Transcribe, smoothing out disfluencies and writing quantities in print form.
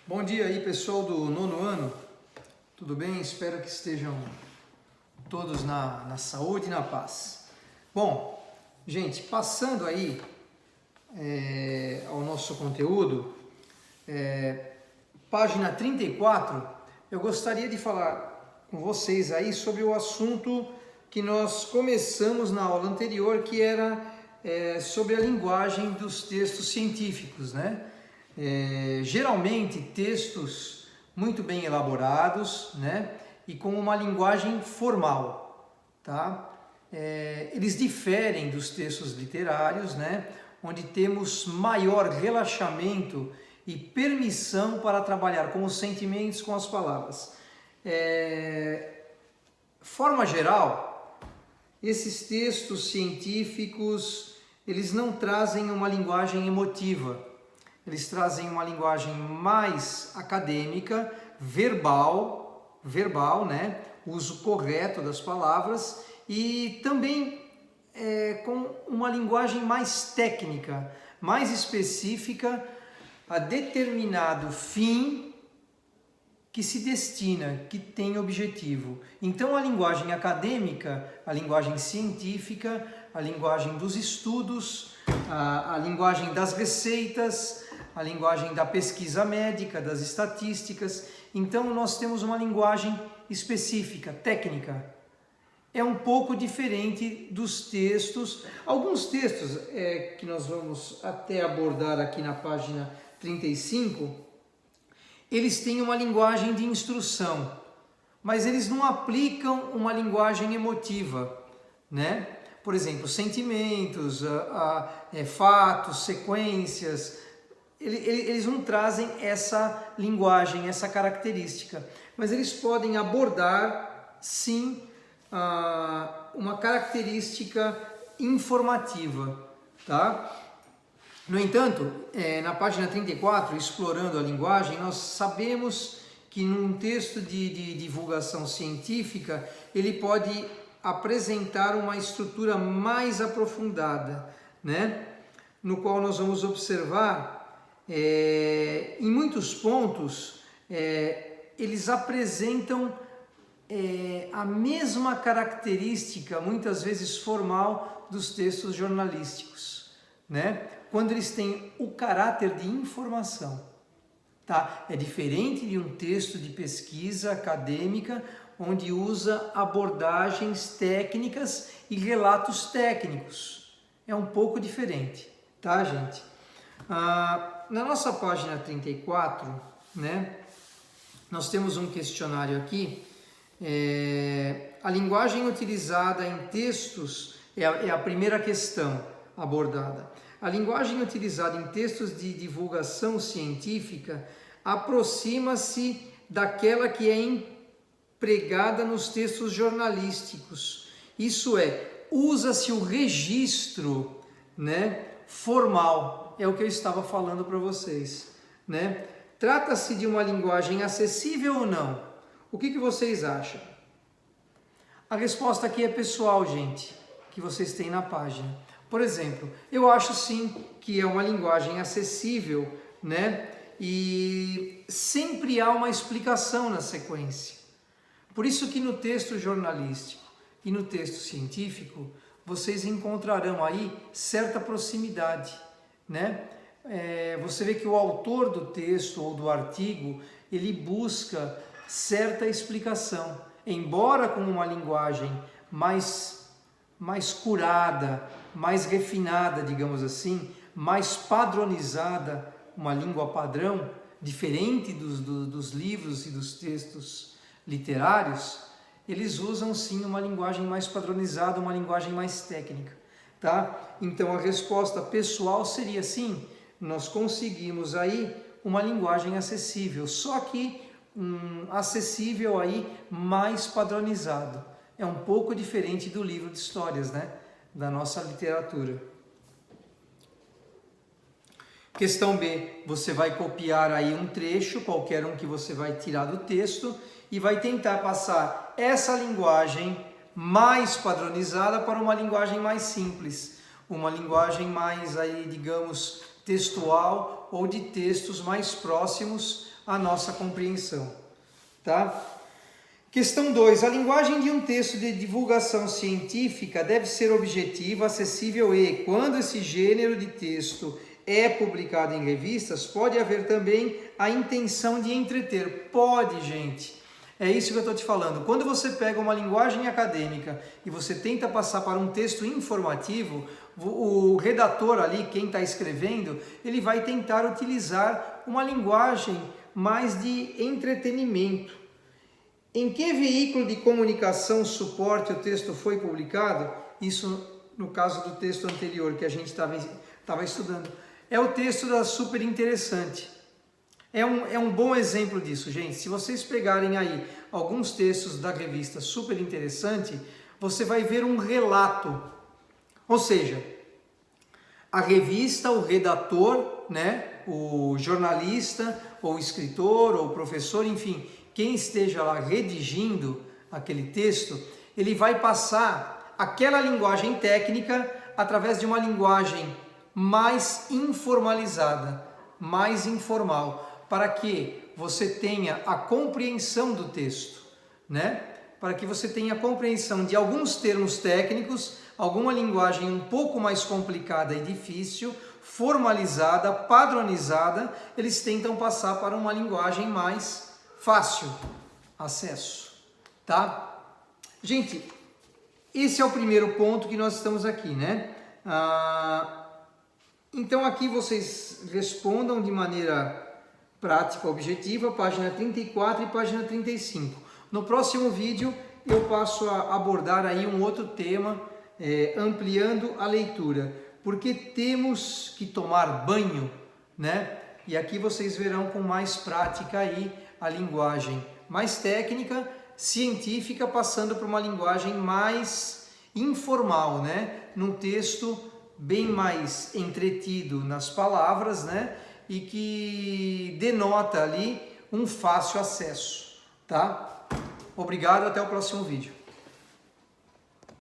Bom dia aí, pessoal do nono ano, tudo bem? Espero que estejam todos na saúde e na paz. Bom, gente, passando aí ao nosso conteúdo, página 34, eu gostaria de falar com vocês aí sobre o assunto que nós começamos na aula anterior, que era sobre a linguagem dos textos científicos, né? Geralmente textos muito bem elaborados, né? E com uma linguagem formal, tá? Eles diferem dos textos literários, né? Onde temos maior relaxamento e permissão para trabalhar com os sentimentos, com as palavras. Forma geral, esses textos científicos, eles não trazem uma linguagem emotiva, eles trazem uma linguagem mais acadêmica, verbal, né? Uso correto das palavras e também com uma linguagem mais técnica, mais específica a determinado fim que se destina, que tem objetivo. Então a linguagem acadêmica, a linguagem científica, a linguagem dos estudos, a linguagem das receitas, a linguagem da pesquisa médica, das estatísticas. Então nós temos uma linguagem específica, técnica. É um pouco diferente dos textos. Alguns textos que nós vamos até abordar aqui na página 35, eles têm uma linguagem de instrução, mas eles não aplicam uma linguagem emotiva, né? Por exemplo, sentimentos, fatos, sequências, eles não trazem essa linguagem, essa característica, mas eles podem abordar, sim, uma característica informativa, tá? No entanto, na página 34, explorando a linguagem, nós sabemos que num texto de divulgação científica, ele pode apresentar uma estrutura mais aprofundada, né? No qual nós vamos observar, em muitos pontos, eles apresentam a mesma característica, muitas vezes formal, dos textos jornalísticos, né? Quando eles têm o caráter de informação, tá? É diferente de um texto de pesquisa acadêmica, onde usa abordagens técnicas e relatos técnicos. É um pouco diferente, tá, gente? Na nossa página 34, né, nós temos um questionário aqui. A linguagem utilizada em textos é a primeira questão abordada. A linguagem utilizada em textos de divulgação científica aproxima-se daquela que é empregada nos textos jornalísticos. Isso usa-se o registro, né, formal, é o que eu estava falando para vocês, né? Trata-se de uma linguagem acessível ou não? O que vocês acham? A resposta aqui é pessoal, gente, que vocês têm na página. Por exemplo, eu acho sim que é uma linguagem acessível, né? E sempre há uma explicação na sequência. Por isso que no texto jornalístico e no texto científico, vocês encontrarão aí certa proximidade, né? Você vê que o autor do texto ou do artigo, ele busca certa explicação, embora com uma linguagem mais curada, mais refinada, digamos assim, mais padronizada, uma língua padrão, diferente dos livros e dos textos literários, eles usam sim uma linguagem mais padronizada, uma linguagem mais técnica, tá? Então a resposta pessoal seria sim, nós conseguimos aí uma linguagem acessível, só que acessível aí mais padronizado. É um pouco diferente do livro de histórias, né? Da nossa literatura. Questão B, você vai copiar aí um trecho, qualquer um que você vai tirar do texto, e vai tentar passar essa linguagem mais padronizada para uma linguagem mais simples, uma linguagem mais aí, digamos, textual ou de textos mais próximos a nossa compreensão, tá? Questão 2. A linguagem de um texto de divulgação científica deve ser objetiva, acessível e, quando esse gênero de texto é publicado em revistas, pode haver também a intenção de entreter. Pode, gente. É isso que eu estou te falando. Quando você pega uma linguagem acadêmica e você tenta passar para um texto informativo, o redator ali, quem está escrevendo, ele vai tentar utilizar uma linguagem mais de entretenimento. Em que veículo de comunicação suporte o texto foi publicado? Isso no caso do texto anterior que a gente estava estudando. É o texto da Super Interessante. É um bom exemplo disso, gente. Se vocês pegarem aí alguns textos da revista Super Interessante, você vai ver um relato. Ou seja, a revista, o redator, né, o jornalista, ou o escritor, ou o professor, enfim, quem esteja lá redigindo aquele texto, ele vai passar aquela linguagem técnica através de uma linguagem mais informalizada, mais informal, para que você tenha a compreensão do texto, né? Para que você tenha a compreensão de alguns termos técnicos, alguma linguagem um pouco mais complicada e difícil, formalizada, padronizada, eles tentam passar para uma linguagem mais fácil acesso, tá? Gente, esse é o primeiro ponto que nós estamos aqui, né? Então aqui vocês respondam de maneira prática, objetiva, página 34 e página 35. No próximo vídeo eu passo a abordar aí um outro tema, ampliando a leitura, porque temos que tomar banho, né? E aqui vocês verão com mais prática aí a linguagem mais técnica, científica, passando por uma linguagem mais informal, né? Num texto bem mais entretido nas palavras, né? E que denota ali um fácil acesso, tá? Obrigado, até o próximo vídeo.